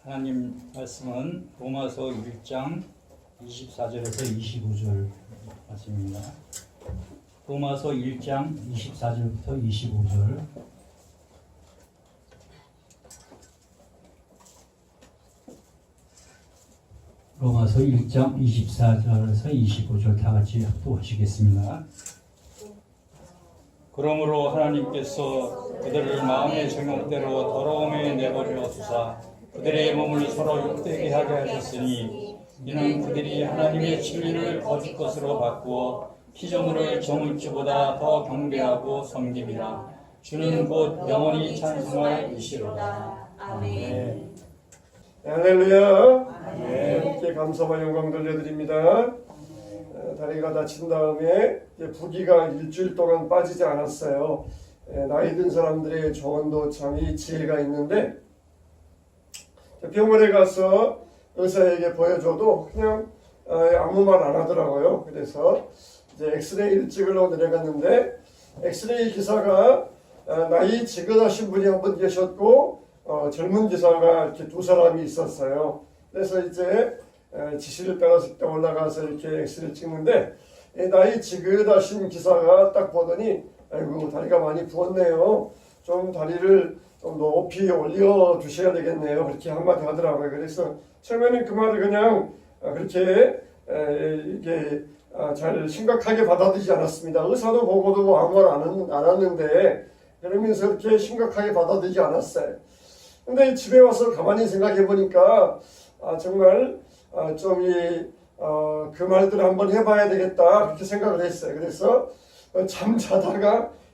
하나님 말씀은 로마서 1장 24절에서 25절 말씀입니다. 로마서 1장 24절부터 25절. 로마서 1장 24절에서 25절 다 같이 합독하시겠습니다. 그러므로 하나님께서 그들을 마음의 정욕대로 더러움에 내버려 두사 그들의 몸을 서로 욕되게 하게 하셨으니 이는 그들이 하나님의 진리를 거짓 것으로 바꾸어 피조물을 정을주보다 더 경배하고 섬김이라. 주는 곧 영원히 찬송할 이시로다. 아멘. 할렐루야. 하나님께 감사와 영광 돌려드립니다. 다리가 다친 다음에 부기가 일주일 동안 빠지지 않았어요. 나이 든 사람들의 조언도 참 지혜가 있는데, 병원에 가서 의사에게 보여줘도 그냥 아무 말 안 하더라고요. 그래서 이제 엑스레이를 찍으러 내려갔는데, 엑스레이 기사가 나이 지긋하신 분이 한 분 계셨고 젊은 기사가 이렇게 두 사람이 있었어요. 그래서 이제 지시를 따라서 올라가서 이렇게 엑스레이를 찍는데, 나이 지긋하신 기사가 딱 보더니 아이고 다리가 많이 부었네요. 좀 다리를 좀 높이 올려 주셔야 되겠네요. 그렇게 한마디 하더라고요. 그래서 처음에는 그 말을 그냥 그렇게 이게 잘 심각하게 받아들이지 않았습니다. 의사도 보고도 아무 말 안 했는데 그러면서 이렇게 심각하게 받아들이지 않았어요. 근데 집에 와서 가만히 생각해 보니까 정말 좀 그 말들을 한번 해봐야 되겠다 그렇게 생각을 했어요. 그래서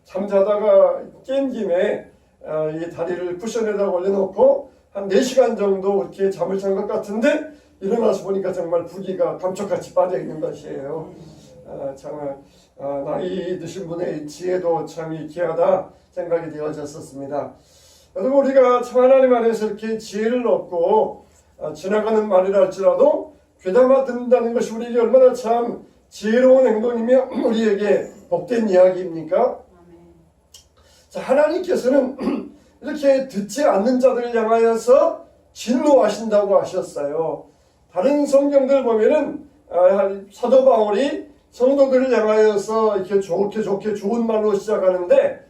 잠자다가 깬 김에 이 다리를 쿠션에다 올려놓고 한 4시간 정도 이렇게 잠을 잔 것 같은데 일어나서 보니까 정말 부기가 감쪽같이 빠져있는 것이에요. 정말 나이 드신 분의 지혜도 참 귀하다 생각이 되어졌었습니다. 여러분, 우리가 참 하나님 안에서 이렇게 지혜를 얻고 지나가는 말이라 할지라도 귀담아 듣는다는 것이 우리에게 얼마나 참 지혜로운 행동이며 우리에게 복된 이야기입니까? 자, 하나님께서는 이렇게 듣지 않는 자들을 향하여서 진노하신다고 하셨어요. 다른 성경들 보면은 사도 바울이 성도들을 향하여서 이렇게 좋게 좋은 말로 시작하는데,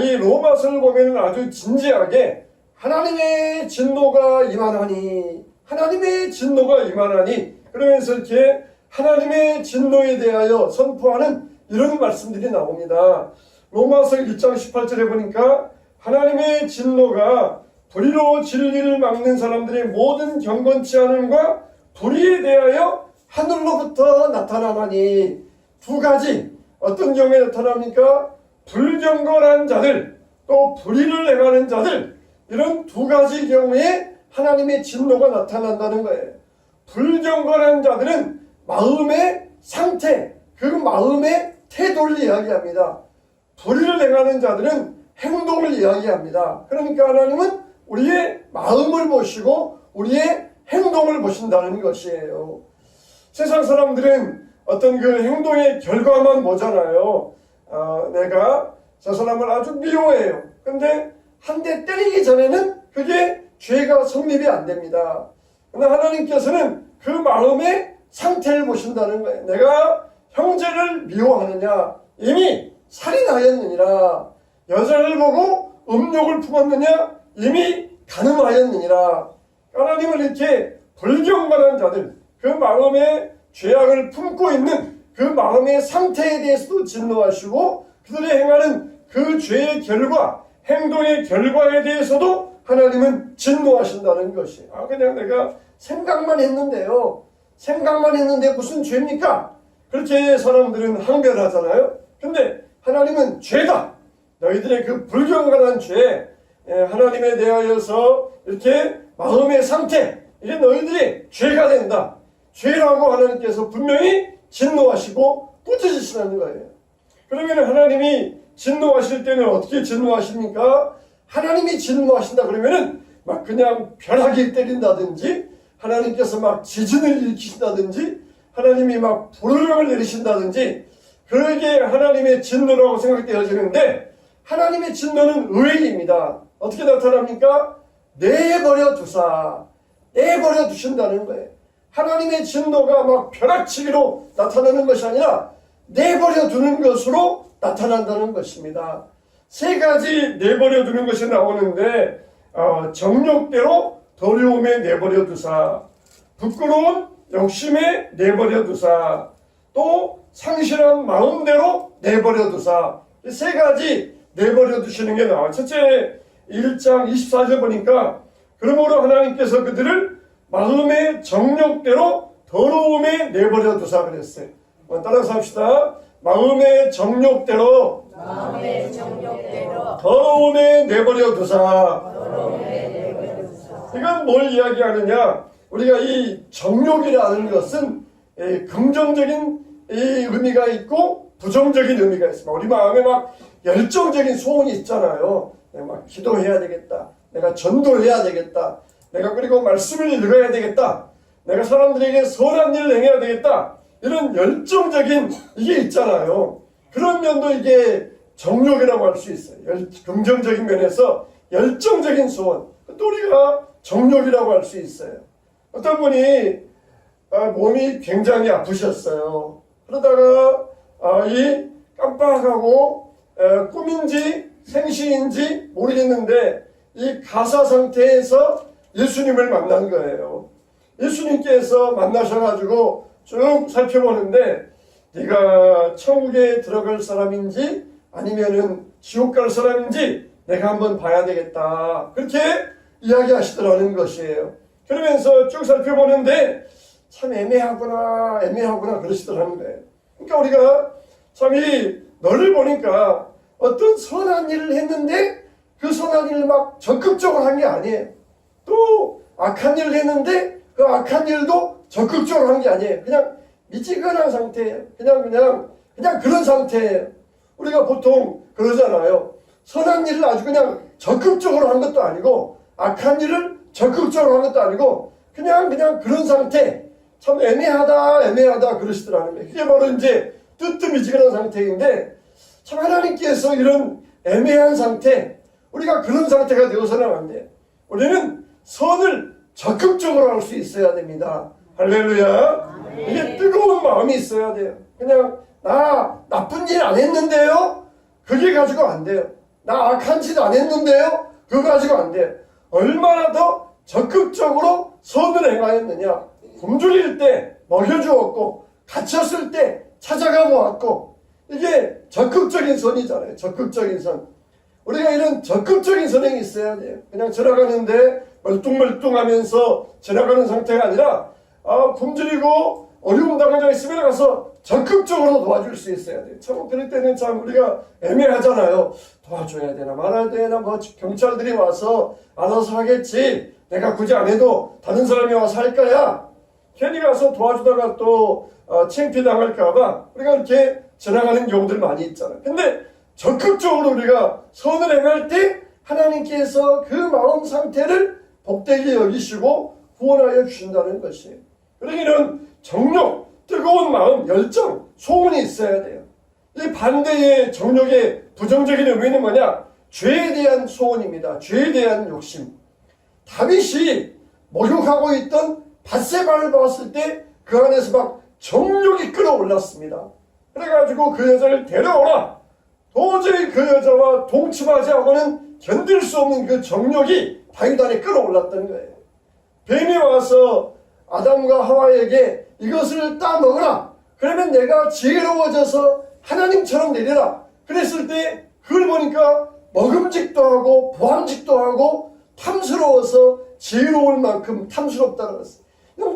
이 로마서를 보면은 아주 진지하게 하나님의 진노가 임하나니 그러면서 이렇게 하나님의 진노에 대하여 선포하는 이런 말씀들이 나옵니다. 로마서 1장 18절에 보니까 하나님의 진노가 불의로 진리를 막는 사람들의 모든 경건치 않음과 불의에 대하여 하늘로부터 나타나나니, 두 가지 어떤 경우에 나타납니까? 불경건한 자들 또 불의를 행하는 자들, 이런 두 가지 경우에 하나님의 진노가 나타난다는 거예요. 불경건한 자들은 마음의 상태, 그 마음의 태도를 이야기합니다. 불의를 행하는 자들은 행동을 이야기합니다. 그러니까 하나님은 우리의 마음을 보시고 우리의 행동을 보신다는 것이에요. 세상 사람들은 어떤 그 행동의 결과만 보잖아요. 내가 저 사람을 아주 미워해요. 근데 한 대 때리기 전에는 그게 죄가 성립이 안 됩니다. 그러나 하나님께서는 그 마음의 상태를 보신다는 거예요. 내가 형제를 미워하느냐, 이미 살인하였느니라. 여자를 보고 음욕을 품었느냐, 이미 간음하였느니라. 하나님은 이렇게 불경건한 자들, 그 마음의 죄악을 품고 있는 그 마음의 상태에 대해서도 진노하시고, 그들이 행하는 그 죄의 결과, 행동의 결과에 대해서도 하나님은 진노하신다는 것이. 그냥 내가 생각만 했는데요. 생각만 했는데 무슨 죄입니까? 그렇게 사람들은 항변하잖아요. 근데 하나님은 죄다. 너희들의 그 불경건한 죄, 하나님에 대하여서 이렇게 마음의 상태, 이게 너희들이 죄가 된다. 죄라고 하나님께서 분명히 진노하시고 꾸짖으시는 거예요. 그러면 하나님이 진노하실 때는 어떻게 진노하십니까? 하나님이 진노하신다 그러면은 막 그냥 벼락을 때린다든지, 하나님께서 막 지진을 일으키신다든지, 하나님이 막 불을 내리신다든지, 그게 하나님의 진노라고 생각되어지는데, 하나님의 진노는 의입니다. 어떻게 나타납니까? 내버려 두사. 내버려 두신다는 거예요. 하나님의 진노가 막 벼락치기로 나타나는 것이 아니라 내버려 두는 것으로 나타난다는 것입니다. 세 가지 내버려 두는 것이 나오는데 정욕대로 더러움에 내버려 두사, 부끄러운 욕심에 내버려 두사, 또 상실한 마음대로 내버려 두사, 이 세 가지 내버려 두시는 게 나와요. 첫째 1장 24절 보니까 그러므로 하나님께서 그들을 마음의 정욕대로 더러움에 내버려 두사 그랬어요. 따라서 합시다. 마음의 정욕대로 더러움에 내버려 두사. 이건 뭘 이야기하느냐? 우리가 이 정욕이라는 것은 긍정적인 의미가 있고 부정적인 의미가 있습니다. 우리 마음에 막 열정적인 소원이 있잖아요. 내가 막 기도해야 되겠다. 내가 전도해야 되겠다. 내가 그리고 말씀을 읽어야 되겠다. 내가 사람들에게 선한 일을 행해야 되겠다. 이런 열정적인 이게 있잖아요. 그런 면도 이게 정욕이라고 할 수 있어요. 긍정적인 면에서 열정적인 소원. 또 우리가 정욕이라고 할 수 있어요. 어떤 분이 몸이 굉장히 아프셨어요. 그러다가 이 깜빡하고 꿈인지 생시인지 모르겠는데 이 가사 상태에서 예수님을 만난 거예요. 예수님께서 만나셔가지고 쭉 살펴보는데 네가 천국에 들어갈 사람인지 아니면은 지옥 갈 사람인지 내가 한번 봐야 되겠다. 그렇게 이야기하시더라는 것이에요. 그러면서 쭉 살펴보는데 참 애매하구나 그러시더라는 거예요. 그러니까 우리가 참 이 너를 보니까 어떤 선한 일을 했는데 그 선한 일을 막 적극적으로 한 게 아니에요. 또 악한 일을 했는데 그 악한 일도 적극적으로 한 게 아니에요. 그냥 미지근한 상태예요. 그냥 그런 상태예요. 우리가 보통 그러잖아요. 선한 일을 아주 그냥 적극적으로 한 것도 아니고 악한 일을 적극적으로 한 것도 아니고 그냥 그런 상태. 참 애매하다 그러시더라는 거예요. 그게 바로 이제 뜨뜻미지근한 상태인데 참 하나님께서 이런 애매한 상태, 우리가 그런 상태가 되어서는 안 돼요. 우리는 선을 적극적으로 할 수 있어야 됩니다. 할렐루야. 이게 뜨거운 마음이 있어야 돼요. 그냥 나 나쁜 일 안 했는데요? 그게 가지고 안 돼요. 나 악한 짓 안 했는데요? 그거 가지고 안 돼요. 얼마나 더 적극적으로 선을 행하였느냐. 굶주릴 때 먹여주었고 갇혔을 때 찾아가 보았고 이게 적극적인 선이잖아요. 적극적인 선. 우리가 이런 적극적인 선행이 있어야 돼요. 그냥 지나가는데 멀뚱멀뚱하면서 지나가는 상태가 아니라 굶주리고 어려움 당하자 있으면 가서 적극적으로 도와줄 수 있어야 돼요. 참 그럴 때는 참 우리가 애매하잖아요. 도와줘야 되나 말아야 되나 뭐 경찰들이 와서 알아서 하겠지. 내가 굳이 안 해도 다른 사람이 와서 할 거야. 괜히 가서 도와주다가 또 창피당할까봐 우리가 이렇게 지나가는 경우들 많이 있잖아요. 근데 적극적으로 우리가 선을 행할 때 하나님께서 그 마음 상태를 복되게 여기시고 구원하여 주신다는 것이에요. 그러니 이런 정욕, 뜨거운 마음, 열정, 소원이 있어야 돼요. 이 반대의 정욕의 부정적인 의미는 뭐냐? 죄에 대한 소원입니다. 죄에 대한 욕심. 다윗이 목욕하고 있던 밧세바를 봤을 때 그 안에서 막 정욕이 끌어올랐습니다. 그래가지고 그 여자를 데려오라. 도저히 그 여자와 동침하지 않고는 견딜 수 없는 그 정욕이 다윗 안에 끌어올랐던 거예요. 뱀이 와서 아담과 하와에게 이것을 따먹으라. 그러면 내가 지혜로워져서 하나님처럼 되리라. 그랬을 때 그걸 보니까 먹음직도 하고 보암직도 하고 탐스러워서 지혜로울 만큼 탐스럽다는 것을.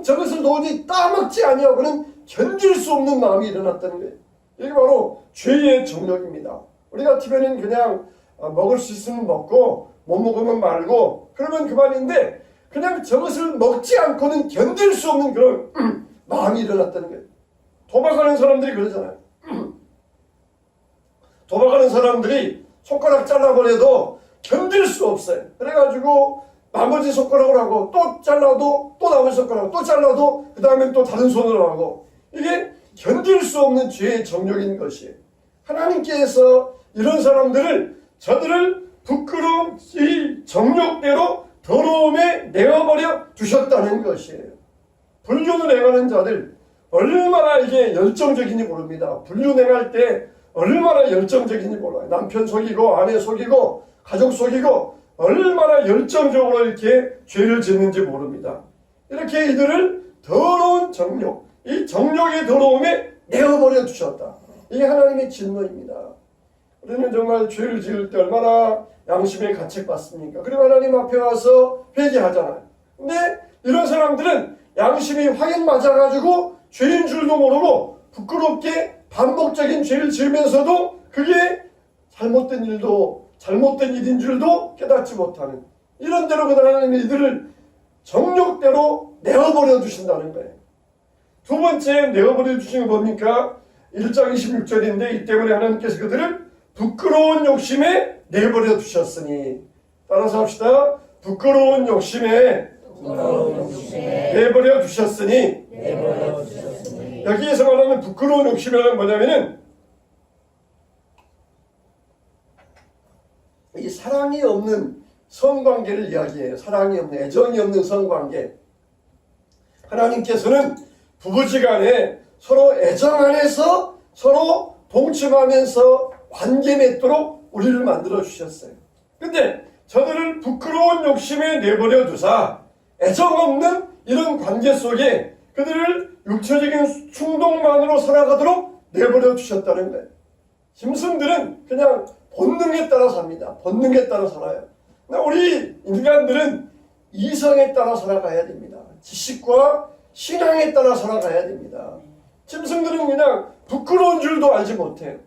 저것을 도저히 따먹지 아니하고는 견딜 수 없는 마음이 일어났다는 거예요. 이게 바로 죄의 정욕입니다. 우리 같으면 그냥 먹을 수 있으면 먹고 못 먹으면 말고 그러면 그만인데 그냥 저것을 먹지 않고는 견딜 수 없는 그런 마음이 일어났다는 거예요. 도박하는 사람들이 그러잖아요. 도박하는 사람들이 손가락 잘라버려도 견딜 수 없어요. 그래가지고 나머지 손가락을 하고 또 잘라도 또 나머지 손가락을 또 잘라도 그 다음엔 또 다른 손으로 하고 이게 견딜 수 없는 죄의 정욕인 것이에요. 하나님께서 이런 사람들을 저들을 부끄러운 이 정욕대로 더러움에 내어버려 두셨다는 것이에요. 불륜을 행하는 자들 얼마나 이게 열정적인지 모릅니다. 불륜 행할 때 얼마나 열정적인지 몰라요. 남편 속이고 아내 속이고 가족 속이고 얼마나 열정적으로 이렇게 죄를 짓는지 모릅니다. 이렇게 이들을 더러운 정욕, 이 정욕의 더러움에 내어버려 두셨다. 이게 하나님의 진노입니다. 우리는 정말 죄를 지을 때 얼마나 양심에 가책받습니까? 그리고 하나님 앞에 와서 회개하잖아요. 근데 이런 사람들은 양심이 확인 맞아가지고 죄인 줄도 모르고 부끄럽게 반복적인 죄를 지으면서도 그게 잘못된 일인 줄도 깨닫지 못하는, 이런 대로 하나님이 이들을 정욕대로 내어버려 두신다는 거예요. 두 번째 내어버려 주신 건 뭡니까? 1장 26절인데 이 때문에 하나님께서 그들을 부끄러운 욕심에 내버려 두셨으니, 따라서 합시다. 부끄러운 욕심에 내버려 두셨으니. 여기에서 말하는 부끄러운 욕심이란 뭐냐면은 이 사랑이 없는 성관계를 이야기해요. 사랑이 없는, 애정이 없는 성관계. 하나님께서는 부부지간에 서로 애정 안에서 서로 동침하면서 관계 맺도록 우리를 만들어 주셨어요. 근데 저들을 부끄러운 욕심에 내버려 두사 애정 없는 이런 관계 속에 그들을 육체적인 충동만으로 살아가도록 내버려 두셨다는 거예요. 짐승들은 그냥 본능에 따라 삽니다. 본능에 따라 살아요. 우리 인간들은 이성에 따라 살아가야 됩니다. 지식과 신앙에 따라 살아가야 됩니다. 짐승들은 그냥 부끄러운 줄도 알지 못해요.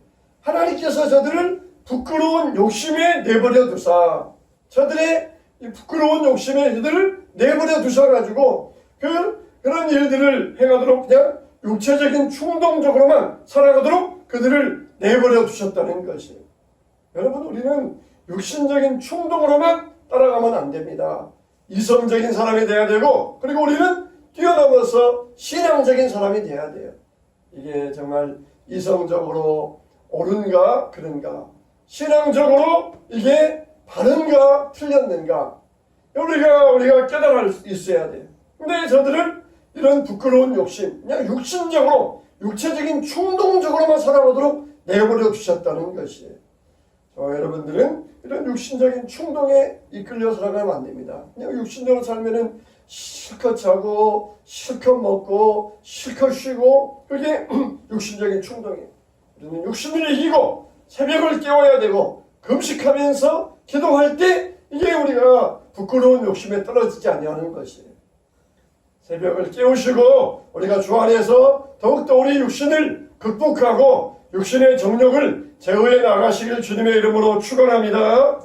하나님께서 저들을 부끄러운 욕심에 내버려 두사 저들의 이 부끄러운 욕심에 저들을 내버려 두셔가지고 그런 일들을 행하도록 그냥 육체적인 충동적으로만 살아가도록 그들을 내버려 두셨다는 것이에요. 여러분, 우리는 육신적인 충동으로만 따라가면 안 됩니다. 이성적인 사람이 돼야 되고, 그리고 우리는 뛰어넘어서 신앙적인 사람이 돼야 돼요. 이게 정말 이성적으로 옳은가 그른가, 신앙적으로 이게 바른가 틀렸는가, 우리가 깨달을 수 있어야 돼요. 근데 저들은 이런 부끄러운 욕심, 그냥 육신적으로 육체적인 충동적으로만 살아가도록 내버려 두셨다는 것이에요. 여러분들은 이런 육신적인 충동에 이끌려 살아가면 안 됩니다. 그냥 육신적으로 살면은 실컷 자고 실컷 먹고 실컷 쉬고, 그게 육신적인 충동이에요. 우리는 육신을 이기고 새벽을 깨워야 되고 금식하면서 기도할 때 이게 우리가 부끄러운 욕심에 떨어지지 아니하는 것이에요. 새벽을 깨우시고 우리가 주 안에서 더욱더 우리 육신을 극복하고 육신의 정욕을 제어해 나가시길 주님의 이름으로 축원합니다.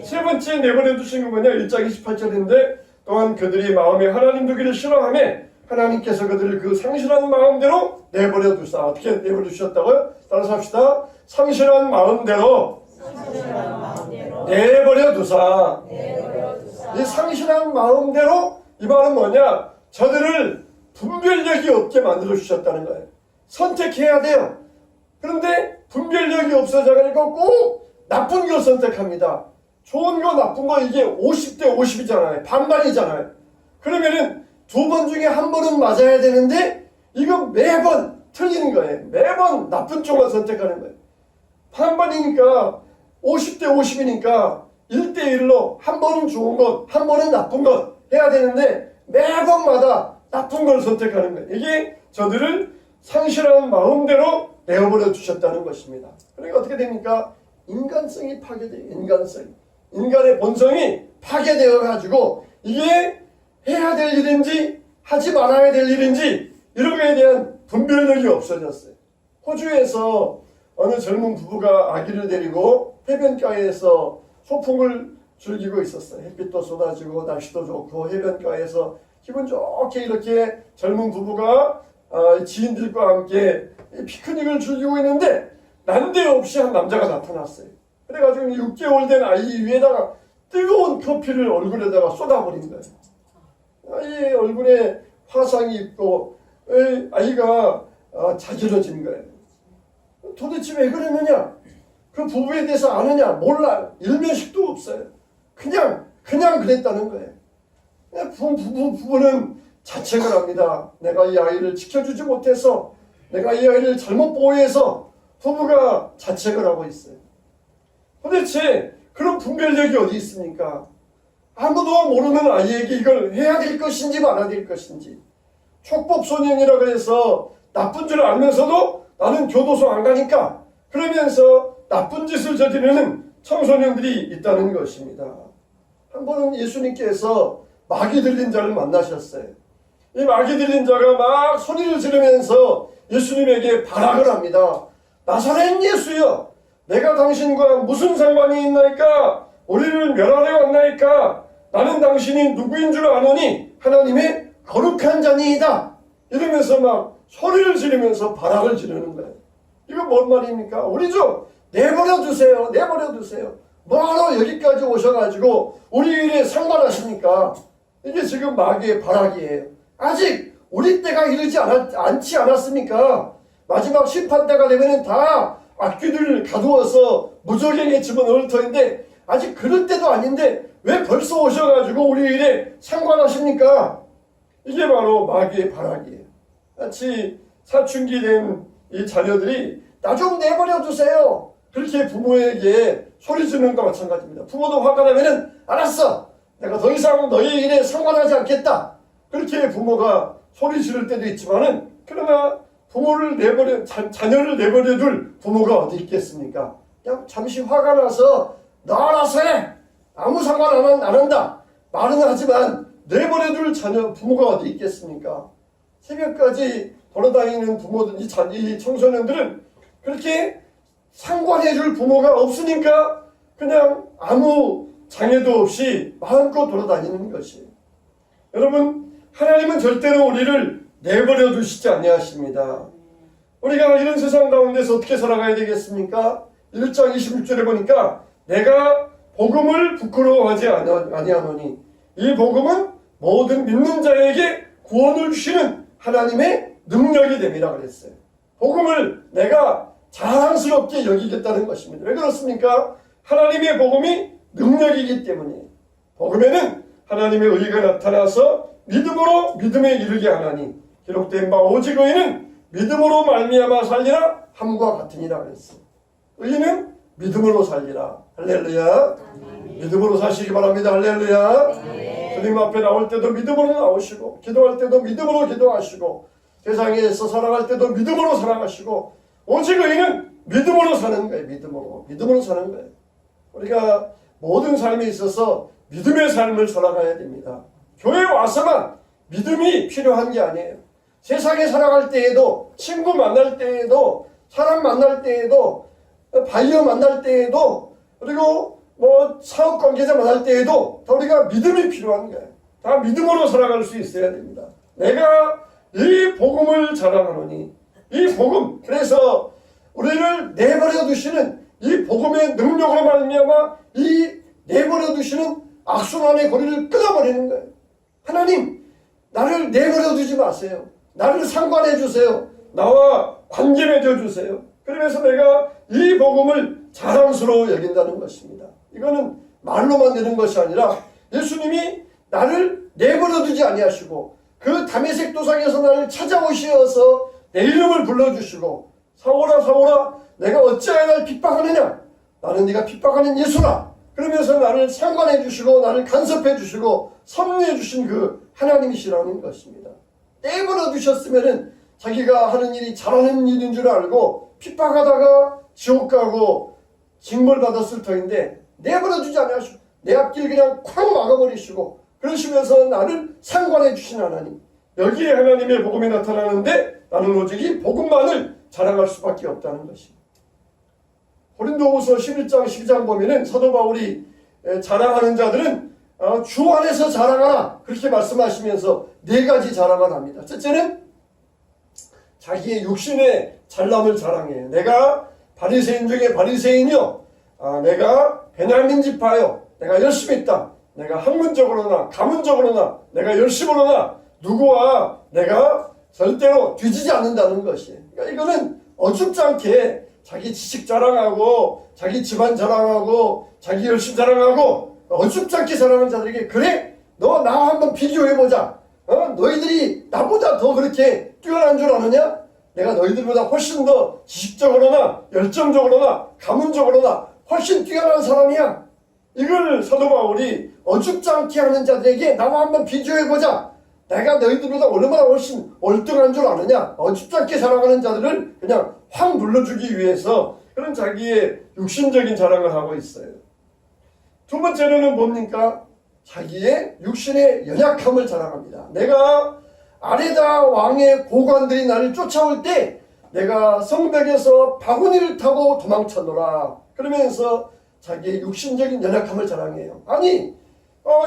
세 번째 내버려 두신 건 뭐냐? 1장 28절인데 또한 그들이 마음에 하나님 두기를 싫어하며 하나님께서 그들을 그 상실한 마음대로 내버려 두사. 어떻게 내버려 두셨다고요? 따라서 합시다. 상실한 마음대로 내버려 두사. 이 상실한 마음대로, 이 말은 뭐냐? 저들을 분별력이 없게 만들어 주셨다는 거예요. 선택해야 돼요. 그런데 분별력이 없어져가니까 꼭 나쁜 걸 선택합니다. 좋은 거 나쁜 거 이게 50대 50이잖아요. 반반이잖아요. 그러면은 두 번 중에 한 번은 맞아야 되는데 이건 매번 틀리는 거예요. 매번 나쁜 쪽만 선택하는 거예요. 반반이니까 50대 50이니까 1대1로 한 번은 좋은 것, 한 번은 나쁜 것 해야 되는데 매번마다 나쁜 걸 선택하는 거예요. 이게 저들을 상실한 마음대로 내어버려 주셨다는 것입니다. 그러니까 어떻게 됩니까? 인간성이 파괴돼요. 인간의 본성이 파괴되어 가지고 이게 해야 될 일인지 하지 말아야 될 일인지 이런 거에 대한 분별력이 없어졌어요. 호주에서 어느 젊은 부부가 아기를 데리고 해변가에서 소풍을 즐기고 있었어요. 햇빛도 쏟아지고 날씨도 좋고 해변가에서 기분 좋게 이렇게 젊은 부부가 지인들과 함께 피크닉을 즐기고 있는데 난데없이 한 남자가 나타났어요. 그래가지고 6개월 된 아이 위에다가 뜨거운 커피를 얼굴에다가 쏟아버린 거예요. 아이의 얼굴에 화상이 있고 아이가 자지러진 거예요. 도대체 왜 그러느냐? 그 부부에 대해서 아느냐? 몰라요. 일면식도 없어요. 그냥 그냥 그랬다는 거예요. 부부는 자책을 합니다. 내가 이 아이를 지켜주지 못해서, 내가 이 아이를 잘못 보호해서 부부가 자책을 하고 있어요. 도대체 그런 분별력이 어디 있습니까? 아무도 모르는 아이에게 이걸 해야 될 것인지 말아야 될 것인지. 촉법소년이라 그래서 나쁜 줄 알면서도 나는 교도소 안 가니까 그러면서 나쁜 짓을 저지르는 청소년들이 있다는 것입니다. 한 번은 예수님께서 마귀 들린 자를 만나셨어요. 이 마귀 들린 자가 막 소리를 지르면서 예수님에게 발악을 합니다. 나사렛 예수여, 내가 당신과 무슨 상관이 있나이까? 우리를 멸하려 왔나이까? 나는 당신이 누구인 줄 아노니 하나님의 거룩한 자니이다. 이러면서 막 소리를 지르면서 발악을 지르는 거예요. 이거 뭔 말입니까? 우리 좀 내버려 두세요. 내버려 두세요. 뭐하러 여기까지 오셔가지고 우리 일에 상관하십니까? 이게 지금 마귀의 발악이에요. 아직 우리 때가 이르지 않지 않았습니까? 마지막 심판 때가 되면 다 악귀들을 가두어서 무적행에 집어넣을 터인데 아직 그럴 때도 아닌데 왜 벌써 오셔가지고 우리 일에 상관하십니까? 이게 바로 마귀의 발악이에요. 마치 사춘기 된 이 자녀들이 나 좀 내버려 두세요. 그렇게 부모에게 소리 지르는 것과 마찬가지입니다. 부모도 화가 나면은 알았어. 내가 더 이상 너희 일에 상관하지 않겠다. 그렇게 부모가 소리 지를 때도 있지만은 그러나 부모를 자녀를 내버려 둘 부모가 어디 있겠습니까? 그냥 잠시 화가 나서 너 알아서 해. 아무 상관 안 한다. 말은 하지만 내버려 둘 부모가 어디 있겠습니까? 새벽까지 돌아다니는 부모들, 이 청소년들은 그렇게 상관해줄 부모가 없으니까 그냥 아무 장애도 없이 마음껏 돌아다니는 것이에요. 여러분, 하나님은 절대로 우리를 내버려 두시지 아니하십니다. 우리가 이런 세상 가운데서 어떻게 살아가야 되겠습니까? 1장 26절에 보니까 내가 복음을 부끄러워하지 아니하노니 이 복음은 모든 믿는 자에게 구원을 주시는 하나님의 능력이 됨이라 그랬어요. 복음을 내가 자랑스럽게 여기겠다는 것입니다. 왜 그렇습니까? 하나님의 복음이 능력이기 때문이에요. 복음에는 하나님의 의가 나타나서 믿음으로 믿음에 이르게 하나니 기록된 바 오직 의인은 믿음으로 말미암아 살리라 함과 같으니라 그랬어요. 의인은 믿음으로 살리라. 할렐루야. 믿음으로 사시기 바랍니다. 할렐루야. 주님 앞에 나올 때도 믿음으로 나오시고 기도할 때도 믿음으로 기도하시고 세상에서 살아갈 때도 믿음으로 살아가시고 오직 의인은 믿음으로 사는 거예요. 믿음으로 사는 거예요. 우리가 모든 삶에 있어서 믿음의 삶을 살아가야 됩니다. 교회에 와서만 믿음이 필요한 게 아니에요. 세상에 살아갈 때에도 친구 만날 때에도 사람 만날 때에도 바이어 만날 때에도 그리고 사업 관계자 만날 때에도 다 우리가 믿음이 필요한 거예요. 다 믿음으로 살아갈 수 있어야 됩니다. 내가 이 복음을 자랑하노니 이 복음, 그래서 우리를 내버려 두시는 이 복음의 능력으로 말미암아 이 내버려 두시는 악순환의 고리를 끊어버리는 거예요. 하나님, 나를 내버려 두지 마세요. 나를 상관해 주세요. 나와 관계 맺어 주세요. 그러면서 내가 이 복음을 자랑스러워 여긴다는 것입니다. 이거는 말로만 되는 것이 아니라 예수님이 나를 내버려 두지 아니하시고 그 다메섹 도상에서 나를 찾아오시어서 내 이름을 불러주시고 사오라 내가 어찌하여 날 핍박하느냐? 나는 네가 핍박하는 예수라. 그러면서 나를 상관해 주시고 나를 간섭해 주시고 섭리해 주신 그 하나님이시라는 것입니다. 내버려 두셨으면은 자기가 하는 일이 잘하는 일인 줄 알고 핍박하다가 지옥 가고 징벌 받았을 터인데 내버려 두지 않으시고 내 앞길 그냥 쾅 막아버리시고 그러시면서 나를 상관해 주신 하나님. 여기에 하나님의 복음이 나타나는데 나는 오직 이 복음만을 자랑할 수밖에 없다는 것입니다. 고린도후서 11장 12장 보면은 사도 바울이 자랑하는 자들은 주 안에서 자랑하라 그렇게 말씀하시면서 네 가지 자랑을 합니다. 첫째는 자기의 육신의 잘남을 자랑해요. 내가 바리새인 중에 바리새인이요, 내가 베냐민 지파요, 내가 열심히 있다. 내가 학문적으로나 가문적으로나 내가 열심으로나 누구와 내가 절대로 뒤지지 않는다는 것이에요. 그러니까 이거는 어줍지 않게 자기 지식 자랑하고 자기 집안 자랑하고 자기 열심 자랑하고 어줍지 않게 자랑하는 자들에게 그래? 너 나와 한번 비교해보자. 너희들이 나보다 더 그렇게 뛰어난 줄 아느냐? 내가 너희들보다 훨씬 더 지식적으로나 열정적으로나 가문적으로나 훨씬 뛰어난 사람이야. 이걸 사도 바울이 어줍지 않게 하는 자들에게 나와 한번 비교해보자. 내가 너희들보다 얼마나 훨씬 월등한 줄 아느냐. 어줍지 않게 자랑하는 자들을 그냥 확 눌러주기 위해서 그런 자기의 육신적인 자랑을 하고 있어요. 두 번째로는 뭡니까? 자기의 육신의 연약함을 자랑합니다. 내가 아레다 왕의 고관들이 나를 쫓아올 때 내가 성벽에서 바구니를 타고 도망쳤노라. 그러면서 자기의 육신적인 연약함을 자랑해요. 아니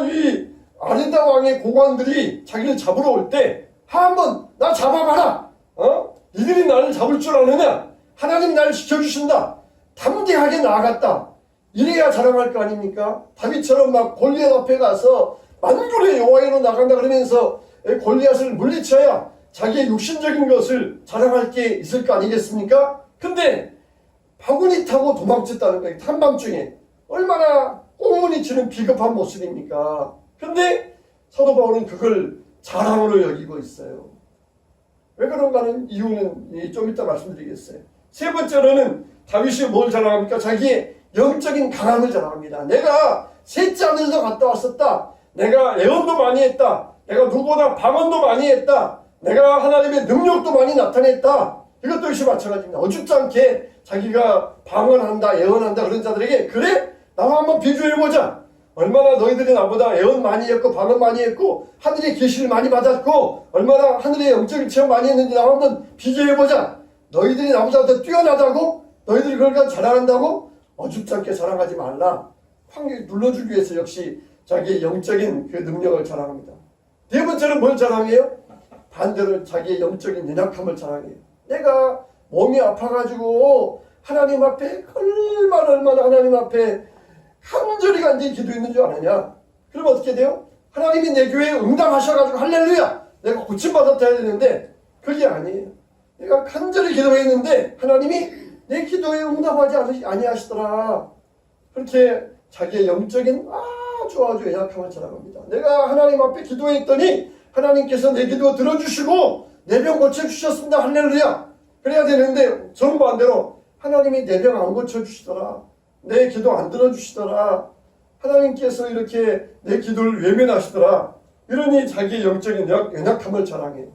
이 아레다 왕의 고관들이 자기를 잡으러 올 때 한번 나 잡아봐라. 이들이 나를 잡을 줄 아느냐? 하나님 나를 지켜주신다. 담대하게 나아갔다. 이래야 자랑할 거 아닙니까? 다윗처럼 막 골리앗 앞에 가서 만군의 여호와로 나간다 그러면서 골리앗을 물리쳐야 자기의 육신적인 것을 자랑할 게 있을 거 아니겠습니까? 근데 바구니 타고 도망쳤다는 거예요. 한밤중에. 얼마나 꽁무니 치는 비겁한 모습입니까? 근데 사도 바울은 그걸 자랑으로 여기고 있어요. 왜 그런가 하는 이유는 좀 이따 말씀드리겠어요. 세 번째로는 다윗이 뭘 자랑합니까? 자기의 영적인 강함을 자랑합니다. 내가 셋째 하늘도 갔다 왔었다. 내가 예언도 많이 했다. 내가 누구보다 방언도 많이 했다. 내가 하나님의 능력도 많이 나타냈다. 이것도 역시 마찬가지입니다. 어줍지 않게 자기가 방언한다, 예언한다 그런 자들에게 그래? 나와 한번 비교해보자. 얼마나 너희들이 나보다 예언 많이 했고 방언 많이 했고 하늘의 계시를 많이 받았고 얼마나 하늘의 영적인 체험 많이 했는지 나와 한번 비교해보자. 너희들이 나보다 더 뛰어나다고? 너희들이 그걸 가지고 자랑한다고? 어줍지 않게 자랑하지 말라. 확 눌러주기 위해서 역시 자기의 영적인 그 능력을 자랑합니다. 네 번째는 뭘 자랑해요? 반대로 자기의 영적인 연약함을 자랑해요. 내가 몸이 아파가지고 하나님 앞에 얼마나 하나님 앞에 간절히 기도했는 줄 아느냐? 그럼 어떻게 돼요? 하나님이 내 교회에 응답하셔가지고 할렐루야! 내가 고침받았다 해야 되는데 그게 아니에요. 내가 간절히 기도했는데 하나님이 내 기도에 응답하지 아니하시더라. 그렇게 자기의 영적인 아주 연약함을 자랑합니다. 내가 하나님 앞에 기도했더니 하나님께서 내 기도 들어주시고 내 병 고쳐주셨습니다. 할렐루야. 그래야 되는데 정반대로 하나님이 내 병 안 고쳐주시더라. 내 기도 안 들어주시더라. 하나님께서 이렇게 내 기도를 외면하시더라. 이러니 자기의 영적인 연약함을 자랑해요.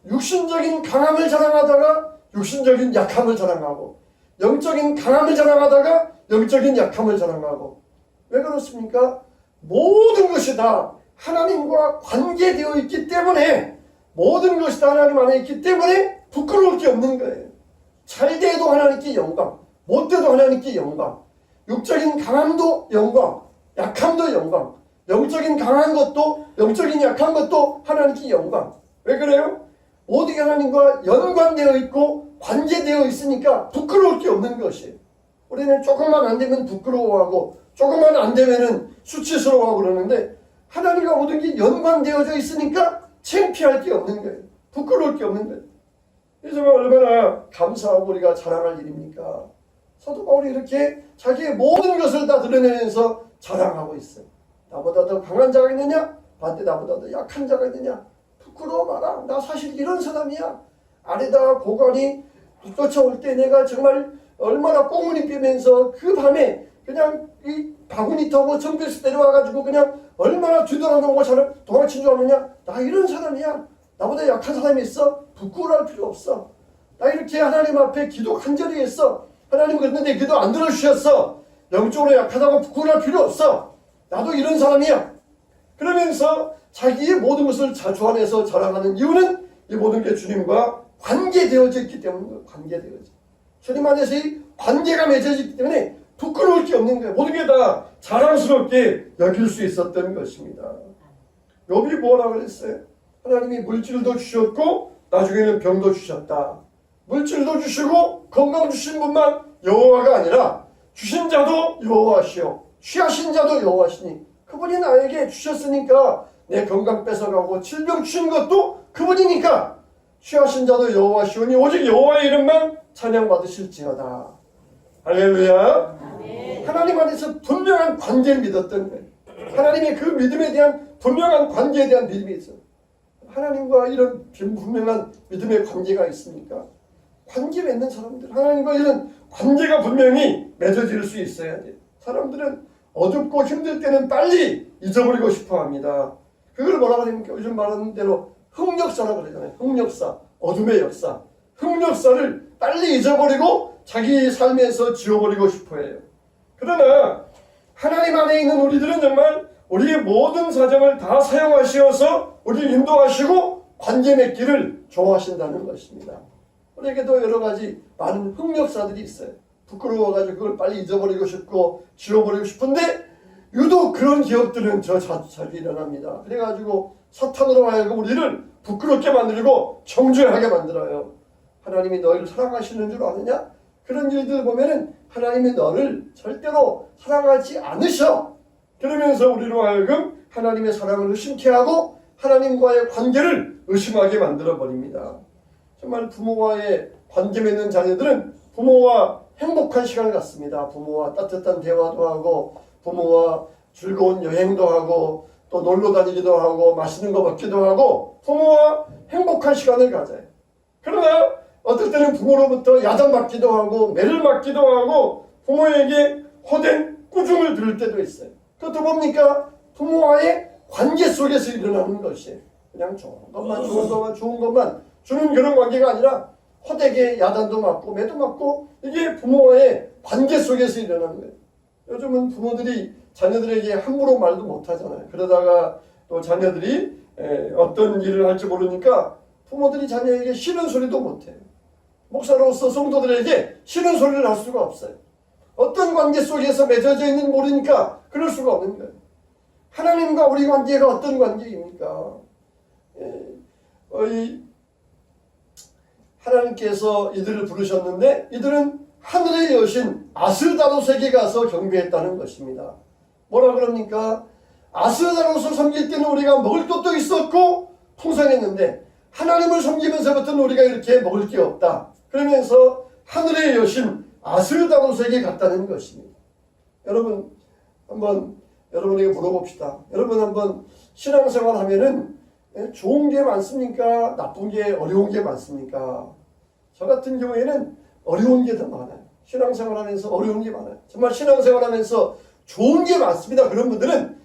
육신적인 강함을 자랑하다가 육신적인 약함을 자랑하고 영적인 강함을 자랑하다가 영적인 약함을 자랑하고 왜 그렇습니까? 모든 것이 다 하나님과 관계되어 있기 때문에 모든 것이 다 하나님 안에 있기 때문에 부끄러울 게 없는 거예요. 잘 돼도 하나님께 영광, 못 돼도 하나님께 영광, 육적인 강함도 영광, 약함도 영광, 영적인 강한 것도 영적인 약한 것도 하나님께 영광. 왜 그래요? 모든 게 하나님과 연관되어 있고 관계되어 있으니까 부끄러울 게 없는 것이에요. 우리는 조금만 안 되면 부끄러워하고 조금만 안 되면은 수치스러워하고 그러는데 하나님과 모든 게 연관되어져 있으니까 창피할 게 없는 거예요. 부끄러울 게 없는 거예요. 그래서 얼마나 감사하고 우리가 자랑할 일입니까? 사도 바울이 이렇게 자기의 모든 것을 다 드러내면서 자랑하고 있어요. 나보다 더 강한 자가 있느냐? 반대 나보다 더 약한 자가 있느냐? 부끄러워 마라. 나 사실 이런 사람이야. 아래다 고관이 쫓아올 때 내가 정말 얼마나 꽁무니 빼면서 그 밤에 그냥 이 바구니 타고 정글에서 내려와가지고 그냥 얼마나 뒤돌아놓고 도망친 줄 아느냐? 나 이런 사람이야. 나보다 약한 사람이 있어? 부끄러워할 필요 없어. 나 이렇게 하나님 앞에 기도 간절히 했어. 하나님 그랬는데 기도 안 들어주셨어. 영적으로 약하다고 부끄러워할 필요 없어. 나도 이런 사람이야. 그러면서 자기의 모든 것을 자주안에서 자랑하는 이유는 이 모든 게 주님과 관계되어져 있기 때문에 관계되어져. 주님 안에서 이 관계가 맺어져 있기 때문에 부끄러울 게 없는 거예요. 모든 게 다 자랑스럽게 여길 수 있었던 것입니다. 욥이 뭐라 그랬어요? 하나님이 물질도 주셨고 나중에는 병도 주셨다. 물질도 주시고 건강 주신 분만 여호와가 아니라 주신 자도 여호와시오 취하신 자도 여호와시니 그분이 나에게 주셨으니까 내 건강 뺏어가고 질병 주신 것도 그분이니까 취하신 자도 여호와시오니 오직 여호와의 이름만 찬양받으실지어다. 할렐루야. 하나님 안에서 분명한 관계를 믿었던 거예요. 하나님의 그 믿음에 대한 분명한 관계에 대한 믿음이 있어요. 하나님과 이런 분명한 믿음의 관계가 있습니까? 관계 맺는 사람들, 하나님과 이런 관계가 분명히 맺어질 수 있어야 돼요. 사람들은 어둡고 힘들 때는 빨리 잊어버리고 싶어 합니다. 그걸 뭐라 그러니까 요즘 말하는 대로 흑역사라고 그러잖아요. 흑역사, 어둠의 역사. 흑역사를 빨리 잊어버리고 자기 삶에서 지워버리고 싶어 해요. 그러나 하나님 안에 있는 우리들은 정말 우리의 모든 사정을 다 사용하시어서 우리를 인도하시고 관계 맺기를 좋아하신다는 것입니다. 우리에게도 여러 가지 많은 흑역사들이 있어요. 부끄러워가지고 그걸 빨리 잊어버리고 싶고 지워버리고 싶은데 유독 그런 기억들은 자주 일어납니다. 그래가지고 사탄으로 하여금 우리를 부끄럽게 만들고 정죄하게 만들어요. 하나님이 너희를 사랑하시는 줄 아느냐? 그런 일들 보면은 하나님이 너를 절대로 사랑하지 않으셔. 그러면서 우리로 하여금 하나님의 사랑을 의심케 하고 하나님과의 관계를 의심하게 만들어 버립니다. 정말 부모와의 관계 맺는 자녀들은 부모와 행복한 시간을 갖습니다. 부모와 따뜻한 대화도 하고 부모와 즐거운 여행도 하고 또 놀러 다니기도 하고 맛있는 거 먹기도 하고 부모와 행복한 시간을 가져요. 그러나 어떨 때는 부모로부터 야단맞기도 하고 매를 맞기도 하고 부모에게 호된 꾸중을 들을 때도 있어요. 그것도 뭡니까? 부모와의 관계 속에서 일어나는 것이에요. 그냥 좋은 것만 주는 그런 관계가 아니라 호되게 야단도 맞고 매도 맞고 이게 부모와의 관계 속에서 일어나는 거예요. 요즘은 부모들이 자녀들에게 함부로 말도 못하잖아요. 그러다가 또 자녀들이 어떤 일을 할지 모르니까 부모들이 자녀에게 싫은 소리도 못해요. 목사로서 성도들에게 싫은 소리를 할 수가 없어요. 어떤 관계 속에서 맺어져 있는지 모르니까 그럴 수가 없는 거예요. 하나님과 우리 관계가 어떤 관계입니까? 하나님께서 이들을 부르셨는데 이들은 하늘의 여신 아스다롯에게 가서 경배했다는 것입니다. 뭐라 그럽니까? 아스다롯을 섬길 때는 우리가 먹을 것도 있었고 풍성했는데 하나님을 섬기면서부터는 우리가 이렇게 먹을 게 없다. 그러면서 하늘의 여신 아스다롯에게 갔다는 것입니다. 여러분 한번 여러분에게 물어봅시다. 여러분 한번 신앙생활 하면은 좋은 게 많습니까? 나쁜 게 어려운 게 많습니까? 저 같은 경우에는 어려운 게 더 많아요. 신앙생활 하면서 어려운 게 많아요. 정말 신앙생활 하면서 좋은 게 많습니다. 그런 분들은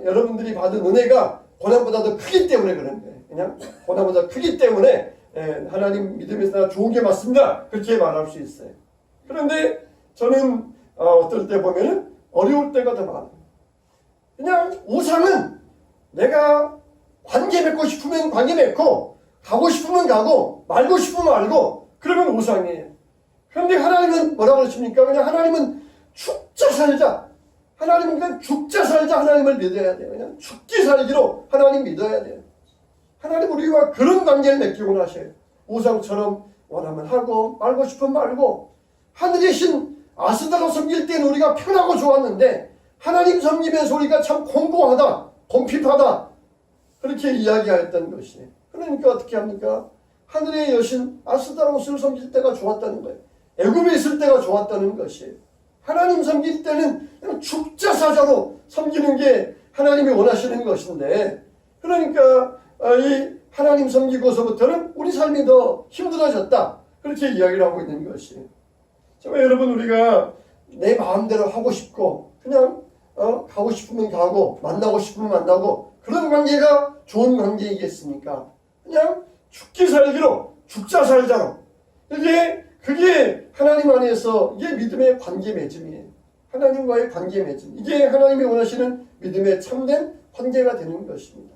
여러분들이 받은 은혜가 고난보다 더 크기 때문에 그런 거예요. 그냥 고난보다 크기 때문에 하나님 믿음에서 좋은 게 맞습니다. 그렇게 말할 수 있어요. 그런데 저는 어떨 때 보면은 어려울 때가 더 많아요. 그냥 우상은 내가 관계 맺고 싶으면 관계 맺고 가고 싶으면 가고 말고 싶으면 말고 그러면 우상이에요. 그런데 하나님은 뭐라고 그러십니까? 그냥 하나님은 죽자 살자. 하나님은 그냥 죽자 살자 하나님을 믿어야 돼요. 그냥 죽기 살기로 하나님 믿어야 돼요. 하나님 우리와 그런 관계를 맺기고 하셔요. 우상처럼 원하면 하고 말고 싶으면 말고 하늘의 신 아스다롯 섬길 때는 우리가 편하고 좋았는데 하나님 섬기면서 우리가 참 공고하다, 공핍하다 그렇게 이야기하였던 것이에요. 그러니까 어떻게 합니까? 하늘의 여신 아스다롯을 섬길 때가 좋았다는 거예요. 애굽에 있을 때가 좋았다는 것이에요. 하나님 섬길 때는 그냥 죽자 사자로 섬기는 게 하나님이 원하시는 것인데 그러니까 이 하나님 섬기고서부터는 우리 삶이 더 힘들어졌다. 그렇게 이야기를 하고 있는 것이에요. 정말 여러분 우리가 내 마음대로 하고 싶고 그냥 가고 싶으면 가고 만나고 싶으면 만나고 그런 관계가 좋은 관계이겠습니까? 그냥 죽기 살기로 죽자 살자로 그게 하나님 안에서 이게 믿음의 관계 맺음이에요. 하나님과의 관계 맺음 이게 하나님이 원하시는 믿음의 참된 관계가 되는 것입니다.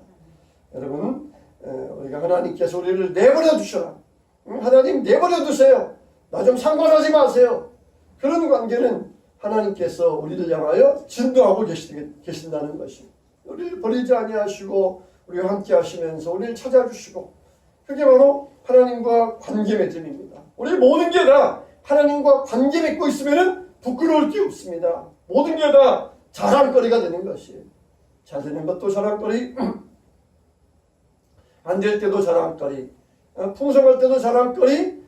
여러분 우리가 하나님께서 우리를 내버려 두셔라. 하나님 내버려 두세요. 나 좀 상관하지 마세요. 그런 관계는 하나님께서 우리를 향하여 진도하고 계신다는 것입니다. 우리를 버리지 아니하시고 우리와 함께 하시면서 우리를 찾아주시고 그게 바로 하나님과 관계 맺음입니다. 우리 모든 게 다 하나님과 관계 맺고 있으면 부끄러울 게 없습니다. 모든 게 다 자랑거리가 되는 것이에요. 잘 되는 것도 자랑거리, 안 될 때도 자랑거리, 풍성할 때도 자랑거리,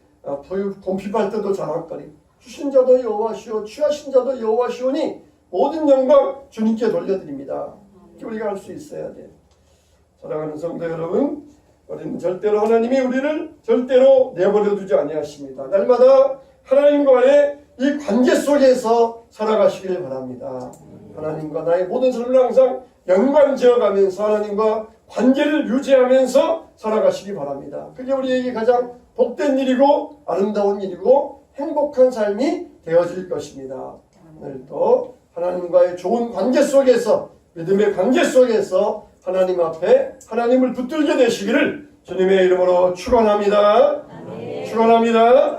공핍할 때도 자랑거리. 주신 자도 여호와시오 취하신 자도 여호와시오니 모든 영광 주님께 돌려드립니다. 우리가 할 수 있어야 돼. 사랑하는 성도 여러분, 우리는 절대로 하나님이 우리를 절대로 내버려 두지 아니하십니다. 날마다 하나님과의 이 관계 속에서 살아가시길 바랍니다. 하나님과 나의 모든 삶을 항상 연관지어가면서 하나님과 관계를 유지하면서 살아가시기 바랍니다. 그게 우리에게 가장 복된 일이고 아름다운 일이고 행복한 삶이 되어질 것입니다. 오늘도 하나님과의 좋은 관계 속에서 믿음의 관계 속에서 하나님 앞에 하나님을 붙들게 되시기를 주님의 이름으로 축원합니다. 축원합니다.